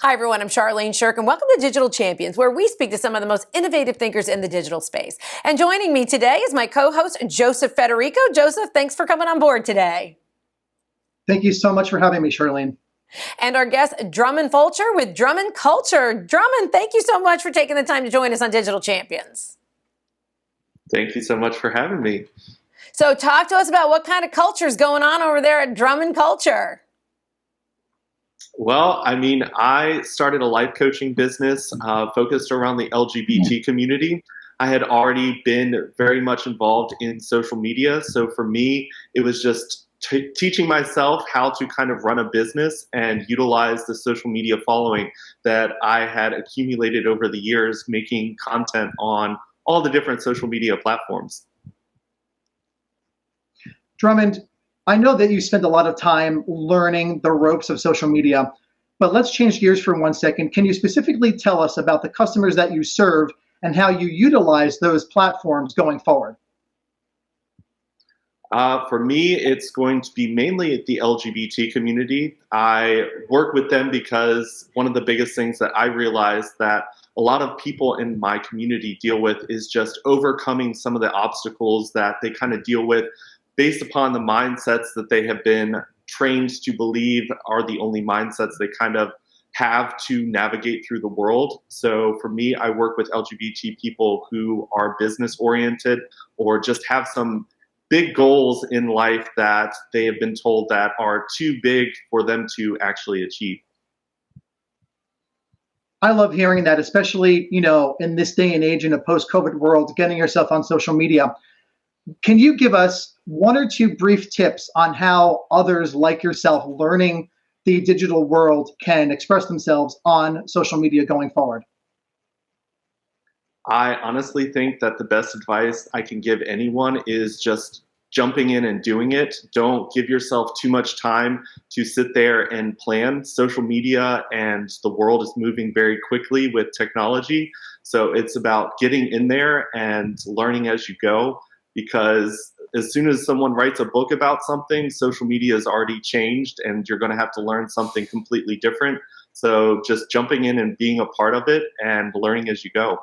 Hi, everyone. I'm Charlene Shirk, and welcome to Digital Champions, where we speak to some of the most innovative thinkers in the digital space. And joining me today is my co-host, Joseph Federico. Joseph, thanks for coming on board today. Thank you so much for having me, Charlene. And our guest, Drummond Fulcher with Drummond Culture. Drummond, thank you so much for taking the time to join us on Digital Champions. Thank you so much for having me. So talk to us about what kind of culture is going on over there at Drummond Culture. Well, I started a life coaching business focused around the LGBT community. I had already been very much involved in social media. So for me, it was just teaching myself how to kind of run a business and utilize the social media following that I had accumulated over the years, making content on all the different social media platforms. Drummond, I know that you spend a lot of time learning the ropes of social media, but let's change gears for 1 second. Can you specifically tell us about the customers that you serve and how you utilize those platforms going forward? For me, it's going to be mainly the LGBT community. I work with them because one of the biggest things that I realized that a lot of people in my community deal with is just overcoming some of the obstacles that they kind of deal with based upon the mindsets that they have been trained to believe are the only mindsets they kind of have to navigate through the world. So for me, I work with LGBT people who are business oriented or just have some big goals in life that they have been told that are too big for them to actually achieve. I love hearing that, especially, in this day and age in a post-COVID world, getting yourself on social media. Can you give us one or two brief tips on how others like yourself learning the digital world can express themselves on social media going forward? I honestly think that the best advice I can give anyone is just jumping in and doing it. Don't give yourself too much time to sit there and plan. Social media and the world is moving very quickly with technology. So it's about getting in there and learning as you go, because as soon as someone writes a book about something, social media has already changed and you're going to have to learn something completely different. So just jumping in and being a part of it and learning as you go.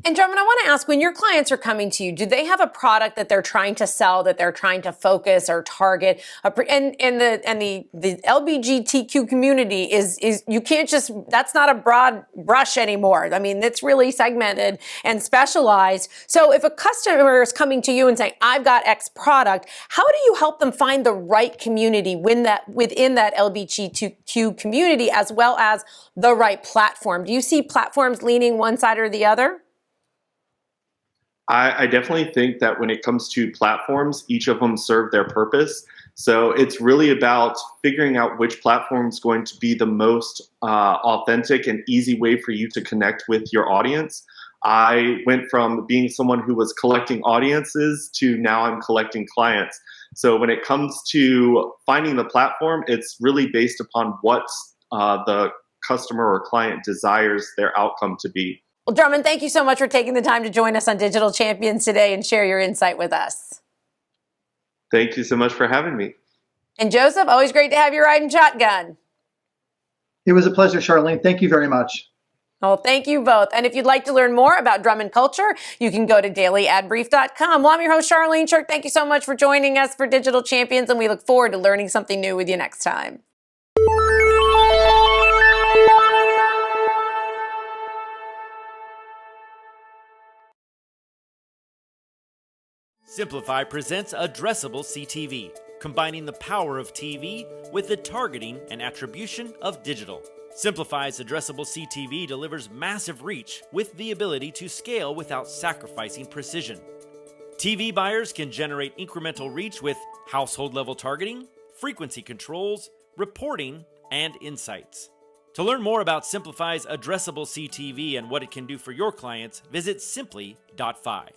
And Drummond, I want to ask, when your clients are coming to you, do they have a product that they're trying to sell, that they're trying to focus or target? And the LGBTQ community is you can't just, that's not a broad brush anymore. I mean, it's really segmented and specialized. So if a customer is coming to you and saying, I've got X product, how do you help them find the right community within that LGBTQ community, as well as the right platform? Do you see platforms leaning one side or the other? I definitely think that when it comes to platforms, each of them serve their purpose. So it's really about figuring out which platform is going to be the most authentic and easy way for you to connect with your audience. I went from being someone who was collecting audiences to now I'm collecting clients. So when it comes to finding the platform, it's really based upon what the customer or client desires their outcome to be. Well, Drummond, thank you so much for taking the time to join us on Digital Champions today and share your insight with us. Thank you so much for having me. And Joseph, always great to have you riding shotgun. It was a pleasure, Charlene. Thank you very much. Well, thank you both. And if you'd like to learn more about Drummond Culture, you can go to dailyadbrief.com. Well, I'm your host, Charlene Shirk. Thank you so much for joining us for Digital Champions, and we look forward to learning something new with you next time. Simplify presents Addressable CTV, combining the power of TV with the targeting and attribution of digital. Simplify's Addressable CTV delivers massive reach with the ability to scale without sacrificing precision. TV buyers can generate incremental reach with household-level targeting, frequency controls, reporting, and insights. To learn more about Simplify's Addressable CTV and what it can do for your clients, visit simply.fi.